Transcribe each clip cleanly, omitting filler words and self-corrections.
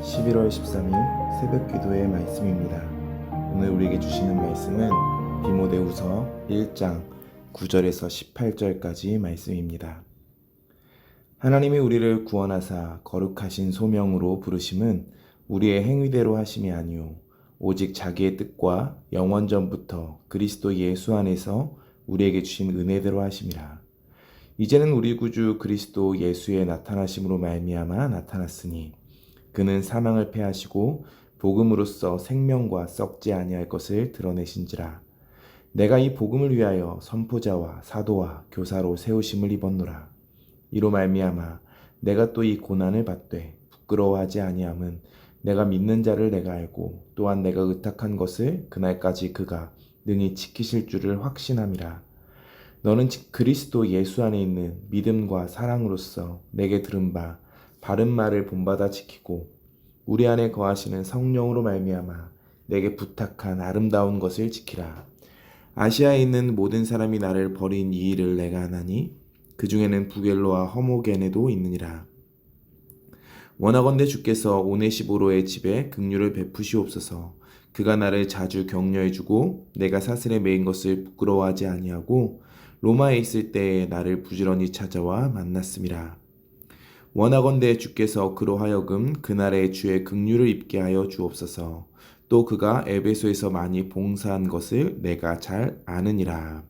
11월 13일 새벽 기도의 말씀입니다. 오늘 우리에게 주시는 말씀은 디모데후서 1장 9절에서 18절까지 말씀입니다. 하나님이 우리를 구원하사 거룩하신 소명으로 부르심은 우리의 행위대로 하심이 아니요 오직 자기의 뜻과 영원 전부터 그리스도 예수 안에서 우리에게 주신 은혜대로 하심이라. 이제는 우리 구주 그리스도 예수의 나타나심으로 말미암아 나타났으니 그는 사망을 패하시고 복음으로써 생명과 썩지 아니할 것을 드러내신지라. 내가 이 복음을 위하여 선포자와 사도와 교사로 세우심을 입었노라. 이로 말미암아 내가 또 이 고난을 받되 부끄러워하지 아니함은 내가 믿는 자를 내가 알고 또한 내가 의탁한 것을 그날까지 그가 능히 지키실 줄을 확신함이라. 너는 그리스도 예수 안에 있는 믿음과 사랑으로서 내게 들은 바 바른 말을 본받아 지키고 우리 안에 거하시는 성령으로 말미암아 내게 부탁한 아름다운 것을 지키라. 아시아에 있는 모든 사람이 나를 버린 이 일을 내가 하나니 그 중에는 부겔로와 허모게네도 있느니라. 원하건대 주께서 오네시보로의 집에 긍휼을 베푸시옵소서. 그가 나를 자주 격려해주고 내가 사슬에 매인 것을 부끄러워하지 아니하고 로마에 있을 때에 나를 부지런히 찾아와 만났음이라. 원하건대 주께서 그로 하여금 그날의 주의 긍휼을 입게 하여 주옵소서. 또 그가 에베소에서 많이 봉사한 것을 내가 잘 아느니라.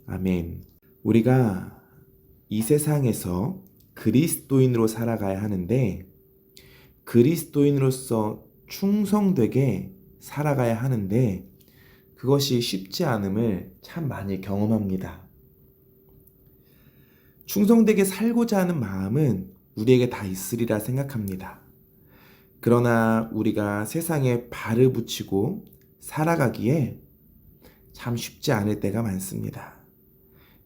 아멘. 우리가 이 세상에서 그리스도인으로 살아가야 하는데 그리스도인으로서 충성되게 살아가야 하는데 그것이 쉽지 않음을 참 많이 경험합니다. 충성되게 살고자 하는 마음은 우리에게 다 있으리라 생각합니다. 그러나 우리가 세상에 발을 붙이고 살아가기에 참 쉽지 않을 때가 많습니다.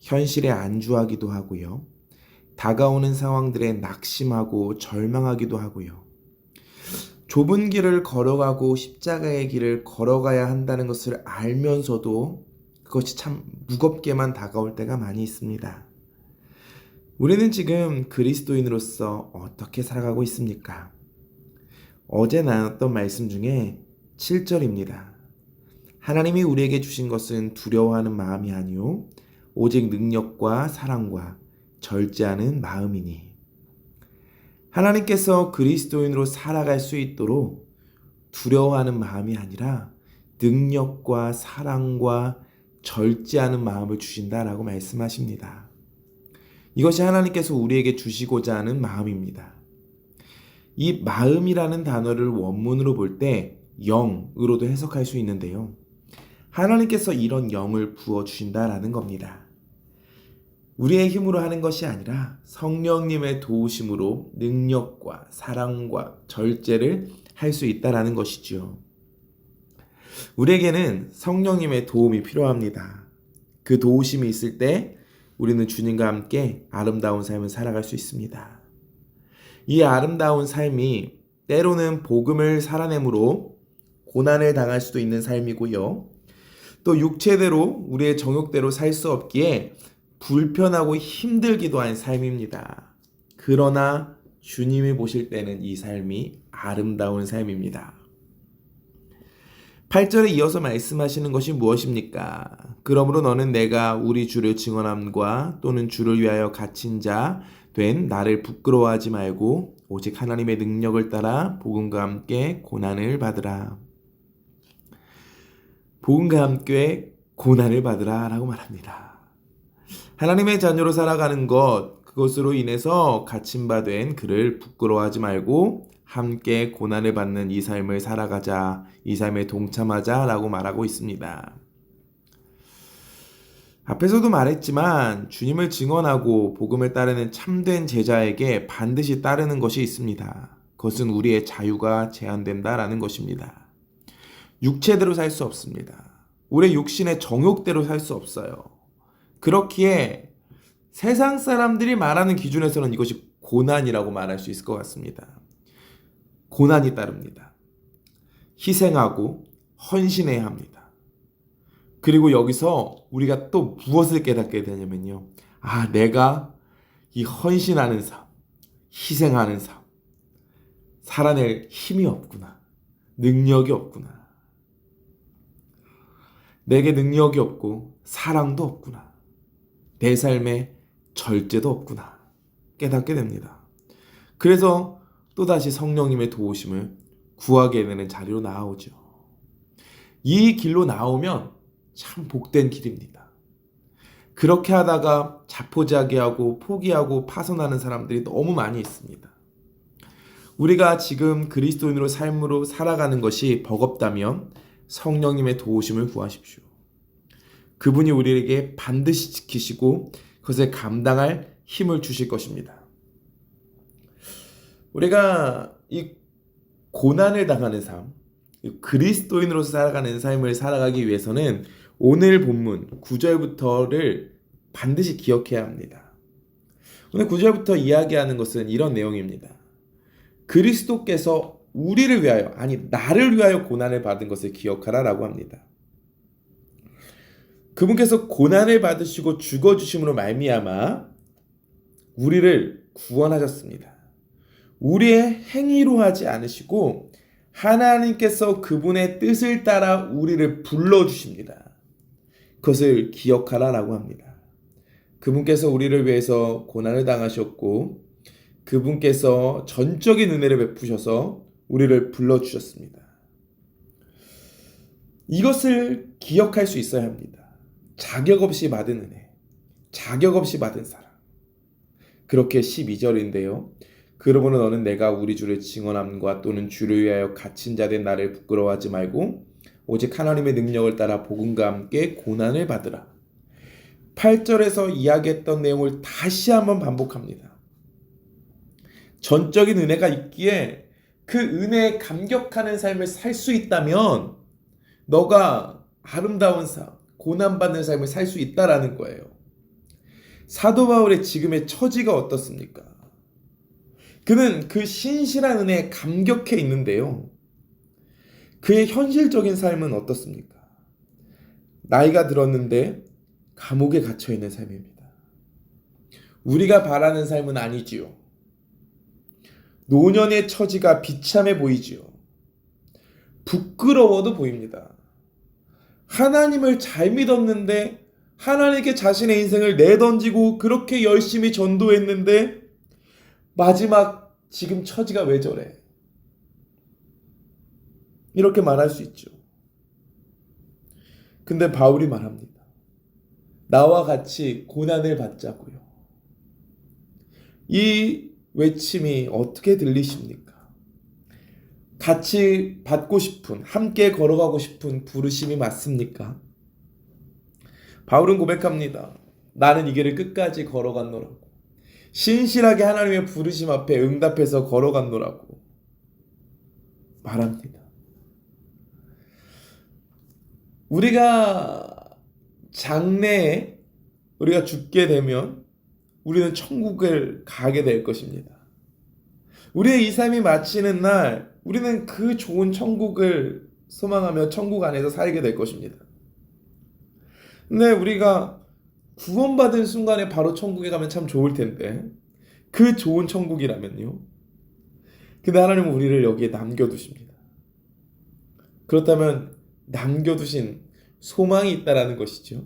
현실에 안주하기도 하고요. 다가오는 상황들에 낙심하고 절망하기도 하고요. 좁은 길을 걸어가고 십자가의 길을 걸어가야 한다는 것을 알면서도 그것이 참 무겁게만 다가올 때가 많이 있습니다. 우리는 지금 그리스도인으로서 어떻게 살아가고 있습니까? 어제 나눴던 말씀 중에 7절입니다. 하나님이 우리에게 주신 것은 두려워하는 마음이 아니요 오직 능력과 사랑과 절제하는 마음이니. 하나님께서 그리스도인으로 살아갈 수 있도록 두려워하는 마음이 아니라 능력과 사랑과 절제하는 마음을 주신다라고 말씀하십니다. 이것이 하나님께서 우리에게 주시고자 하는 마음입니다. 이 마음이라는 단어를 원문으로 볼 때 영으로도 해석할 수 있는데요. 하나님께서 이런 영을 부어주신다라는 겁니다. 우리의 힘으로 하는 것이 아니라 성령님의 도우심으로 능력과 사랑과 절제를 할 수 있다라는 것이지요. 우리에게는 성령님의 도움이 필요합니다. 그 도우심이 있을 때 우리는 주님과 함께 아름다운 삶을 살아갈 수 있습니다. 이 아름다운 삶이 때로는 복음을 살아내므로 고난을 당할 수도 있는 삶이고요. 또 육체대로 우리의 정욕대로 살 수 없기에 불편하고 힘들기도 한 삶입니다. 그러나 주님이 보실 때는 이 삶이 아름다운 삶입니다. 8절에 이어서 말씀하시는 것이 무엇입니까? 그러므로 너는 내가 우리 주를 증언함과 또는 주를 위하여 갇힌 자 된 나를 부끄러워하지 말고 오직 하나님의 능력을 따라 복음과 함께 고난을 받으라. 복음과 함께 고난을 받으라 라고 말합니다. 하나님의 자녀로 살아가는 것, 그것으로 인해서 갇힌 바 된 그를 부끄러워하지 말고 함께 고난을 받는 이 삶을 살아가자, 이 삶에 동참하자 라고 말하고 있습니다. 앞에서도 말했지만 주님을 증언하고 복음을 따르는 참된 제자에게 반드시 따르는 것이 있습니다. 그것은 우리의 자유가 제한된다라는 것입니다. 육체대로 살 수 없습니다. 우리의 육신의 정욕대로 살 수 없어요. 그렇기에 세상 사람들이 말하는 기준에서는 이것이 고난이라고 말할 수 있을 것 같습니다. 고난이 따릅니다. 희생하고 헌신해야 합니다. 그리고 여기서 우리가 또 무엇을 깨닫게 되냐면요. 내가 이 헌신하는 삶, 희생하는 삶, 살아낼 힘이 없구나. 능력이 없구나. 내게 능력이 없고 사랑도 없구나. 내 삶에 절제도 없구나. 깨닫게 됩니다. 그래서 또다시 성령님의 도우심을 구하게 되는 자리로 나아오죠. 이 길로 나오면 참 복된 길입니다. 그렇게 하다가 자포자기하고 포기하고 파손하는 사람들이 너무 많이 있습니다. 우리가 지금 그리스도인으로 삶으로 살아가는 것이 버겁다면 성령님의 도우심을 구하십시오. 그분이 우리에게 반드시 지키시고 그것을 감당할 힘을 주실 것입니다. 우리가 이 고난을 당하는 삶, 그리스도인으로서 살아가는 삶을 살아가기 위해서는 오늘 본문 9절부터를 반드시 기억해야 합니다. 오늘 9절부터 이야기하는 것은 이런 내용입니다. 그리스도께서 우리를 위하여, 아니 나를 위하여 고난을 받은 것을 기억하라라고 합니다. 그분께서 고난을 받으시고 죽어주심으로 말미암아 우리를 구원하셨습니다. 우리의 행위로 하지 않으시고 하나님께서 그분의 뜻을 따라 우리를 불러주십니다. 그것을 기억하라라고 합니다. 그분께서 우리를 위해서 고난을 당하셨고 그분께서 전적인 은혜를 베푸셔서 우리를 불러주셨습니다. 이것을 기억할 수 있어야 합니다. 자격 없이 받은 은혜, 자격 없이 받은 사랑. 그렇게 12절인데요. 그러므로 너는 내가 우리 주를 증언함과 또는 주를 위하여 갇힌 자 된 나를 부끄러워하지 말고 오직 하나님의 능력을 따라 복음과 함께 고난을 받으라. 8절에서 이야기했던 내용을 다시 한번 반복합니다. 전적인 은혜가 있기에 그 은혜에 감격하는 삶을 살 수 있다면 너가 아름다운 삶, 고난받는 삶을 살 수 있다라는 거예요. 사도 바울의 지금의 처지가 어떻습니까? 그는 그 신실한 은혜에 감격해 있는데요. 그의 현실적인 삶은 어떻습니까? 나이가 들었는데 감옥에 갇혀 있는 삶입니다. 우리가 바라는 삶은 아니지요. 노년의 처지가 비참해 보이지요. 부끄러워도 보입니다. 하나님을 잘 믿었는데 하나님께 자신의 인생을 내던지고 그렇게 열심히 전도했는데 마지막 지금 처지가 왜 저래? 이렇게 말할 수 있죠. 근데 바울이 말합니다. 나와 같이 고난을 받자고요. 이 외침이 어떻게 들리십니까? 같이 받고 싶은, 함께 걸어가고 싶은 부르심이 맞습니까? 바울은 고백합니다. 나는 이 길을 끝까지 걸어갔노라고. 신실하게 하나님의 부르심 앞에 응답해서 걸어갔노라고 말합니다. 우리가 장래에 우리가 죽게 되면 우리는 천국을 가게 될 것입니다. 우리의 이 삶이 마치는 날 우리는 그 좋은 천국을 소망하며 천국 안에서 살게 될 것입니다. 근데 우리가 구원받은 순간에 바로 천국에 가면 참 좋을 텐데 그 좋은 천국이라면요. 근데 하나님은 우리를 여기에 남겨두십니다. 그렇다면 남겨두신 소망이 있다라는 것이죠.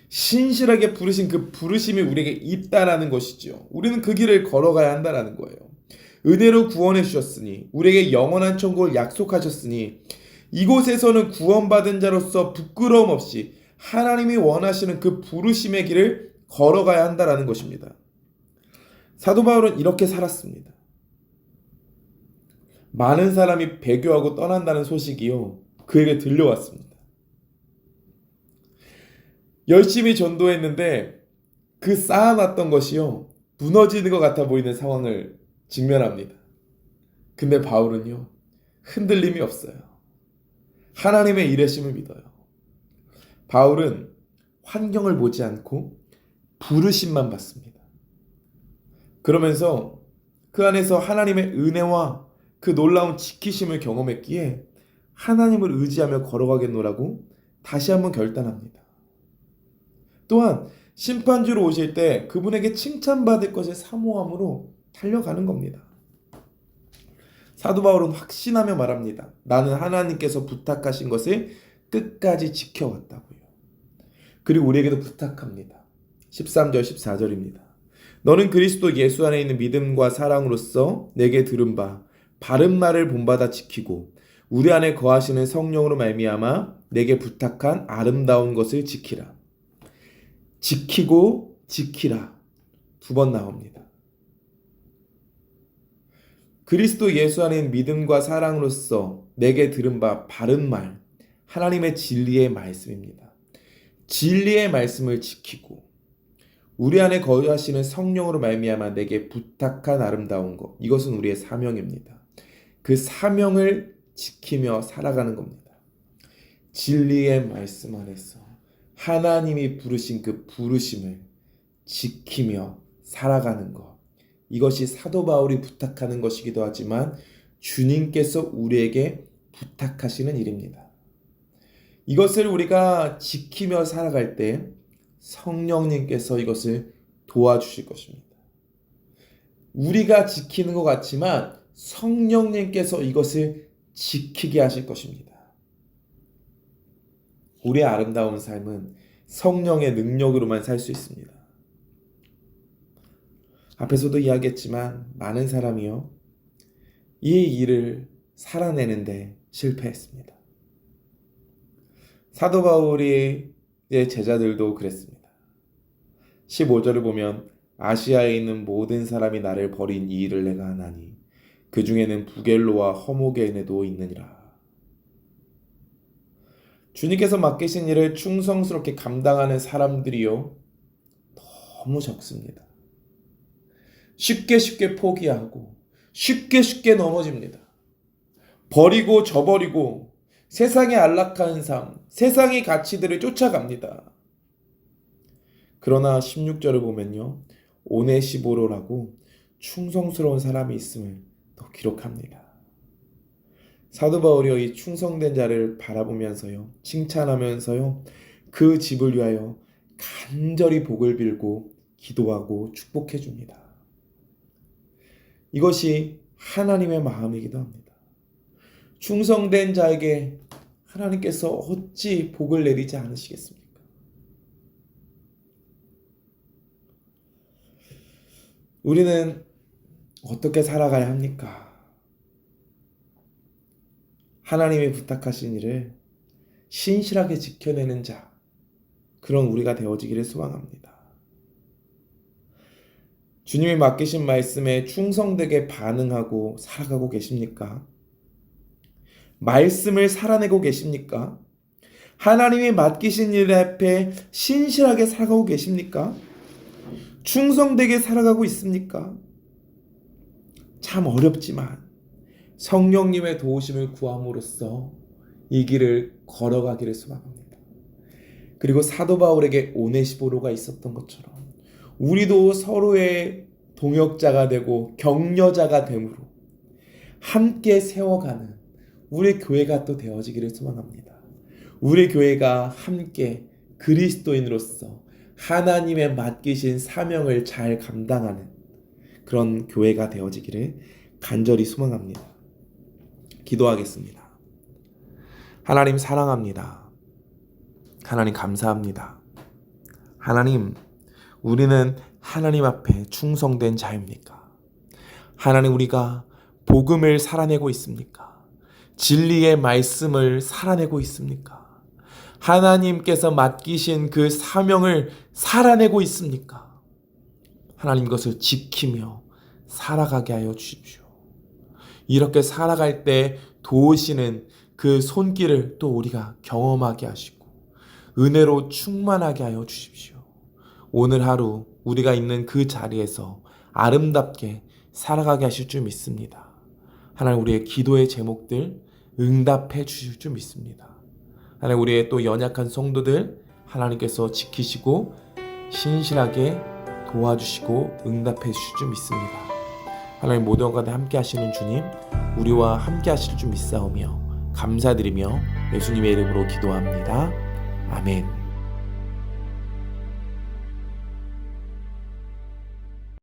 신실하게 부르신 그 부르심이 우리에게 있다라는 것이죠. 우리는 그 길을 걸어가야 한다라는 거예요. 은혜로 구원해 주셨으니 우리에게 영원한 천국을 약속하셨으니 이곳에서는 구원받은 자로서 부끄러움 없이 하나님이 원하시는 그 부르심의 길을 걸어가야 한다라는 것입니다. 사도 바울은 이렇게 살았습니다. 많은 사람이 배교하고 떠난다는 소식이요. 그에게 들려왔습니다. 열심히 전도했는데 그 쌓아놨던 것이요. 무너지는 것 같아 보이는 상황을 직면합니다. 근데 바울은요. 흔들림이 없어요. 하나님의 일하심을 믿어요. 바울은 환경을 보지 않고 부르심만 받습니다. 그러면서 그 안에서 하나님의 은혜와 그 놀라운 지키심을 경험했기에 하나님을 의지하며 걸어가겠노라고 다시 한번 결단합니다. 또한 심판주로 오실 때 그분에게 칭찬받을 것을 사모함으로 달려가는 겁니다. 사도 바울은 확신하며 말합니다. 나는 하나님께서 부탁하신 것을 끝까지 지켜왔다고요. 그리고 우리에게도 부탁합니다. 13절 14절입니다. 너는 그리스도 예수 안에 있는 믿음과 사랑으로서 내게 들은 바 바른 말을 본받아 지키고 우리 안에 거하시는 성령으로 말미암아 내게 부탁한 아름다운 것을 지키라. 지키고 지키라. 2번 나옵니다. 그리스도 예수 안에 있는 믿음과 사랑으로서 내게 들은 바 바른 말, 하나님의 진리의 말씀입니다. 진리의 말씀을 지키고 우리 안에 거하시는 성령으로 말미암아 내게 부탁한 아름다운 것, 이것은 우리의 사명입니다. 그 사명을 지키며 살아가는 겁니다. 진리의 말씀 안에서 하나님이 부르신 그 부르심을 지키며 살아가는 것, 이것이 사도 바울이 부탁하는 것이기도 하지만 주님께서 우리에게 부탁하시는 일입니다. 이것을 우리가 지키며 살아갈 때 성령님께서 이것을 도와주실 것입니다. 우리가 지키는 것 같지만 성령님께서 이것을 지키게 하실 것입니다. 우리의 아름다운 삶은 성령의 능력으로만 살 수 있습니다. 앞에서도 이야기했지만 많은 사람이요, 이 일을 살아내는데 실패했습니다. 사도 바울의 제자들도 그랬습니다. 15절을 보면 아시아에 있는 모든 사람이 나를 버린 이 일을 내가 하나니 그 중에는 부겔로와 허모게네도 있느니라. 주님께서 맡기신 일을 충성스럽게 감당하는 사람들이요, 너무 적습니다. 쉽게 포기하고 쉽게 넘어집니다. 버리고 저버리고 세상의 안락한 삶, 세상의 가치들을 쫓아갑니다. 그러나 16절을 보면요, 오네시보로라고 충성스러운 사람이 있음을 또 기록합니다. 사도 바울이 이 충성된 자를 바라보면서요, 칭찬하면서요, 그 집을 위하여 간절히 복을 빌고 기도하고 축복해 줍니다. 이것이 하나님의 마음이기도 합니다. 충성된 자에게 하나님께서 어찌 복을 내리지 않으시겠습니까? 우리는 어떻게 살아가야 합니까? 하나님이 부탁하신 일을 신실하게 지켜내는 자, 그런 우리가 되어지기를 소망합니다. 주님이 맡기신 말씀에 충성되게 반응하고 살아가고 계십니까? 말씀을 살아내고 계십니까? 하나님이 맡기신 일 앞에 신실하게 살아가고 계십니까? 충성되게 살아가고 있습니까? 참 어렵지만 성령님의 도우심을 구함으로써 이 길을 걸어가기를 소망합니다. 그리고 사도 바울에게 오네시보로가 있었던 것처럼 우리도 서로의 동역자가 되고 격려자가 됨으로 함께 세워가는 우리 교회가 또 되어지기를 소망합니다. 우리 교회가 함께 그리스도인으로서 하나님의 맡기신 사명을 잘 감당하는 그런 교회가 되어지기를 간절히 소망합니다. 기도하겠습니다. 하나님 사랑합니다. 하나님 감사합니다. 하나님, 우리는 하나님 앞에 충성된 자입니까? 하나님, 우리가 복음을 살아내고 있습니까? 진리의 말씀을 살아내고 있습니까? 하나님께서 맡기신 그 사명을 살아내고 있습니까? 하나님, 이것을 지키며 살아가게 하여 주십시오. 이렇게 살아갈 때 도우시는 그 손길을 또 우리가 경험하게 하시고 은혜로 충만하게 하여 주십시오. 오늘 하루 우리가 있는 그 자리에서 아름답게 살아가게 하실 줄 믿습니다. 하나님, 우리의 기도의 제목들 응답해 주실 줄 믿습니다. 하나님, 우리의 또 연약한 성도들 하나님께서 지키시고 신실하게 도와주시고 응답해 주실 줄 믿습니다. 하나님, 모든 가운데 함께 하시는 주님, 우리와 함께 하실 줄 믿사오며 감사드리며 예수님의 이름으로 기도합니다. 아멘.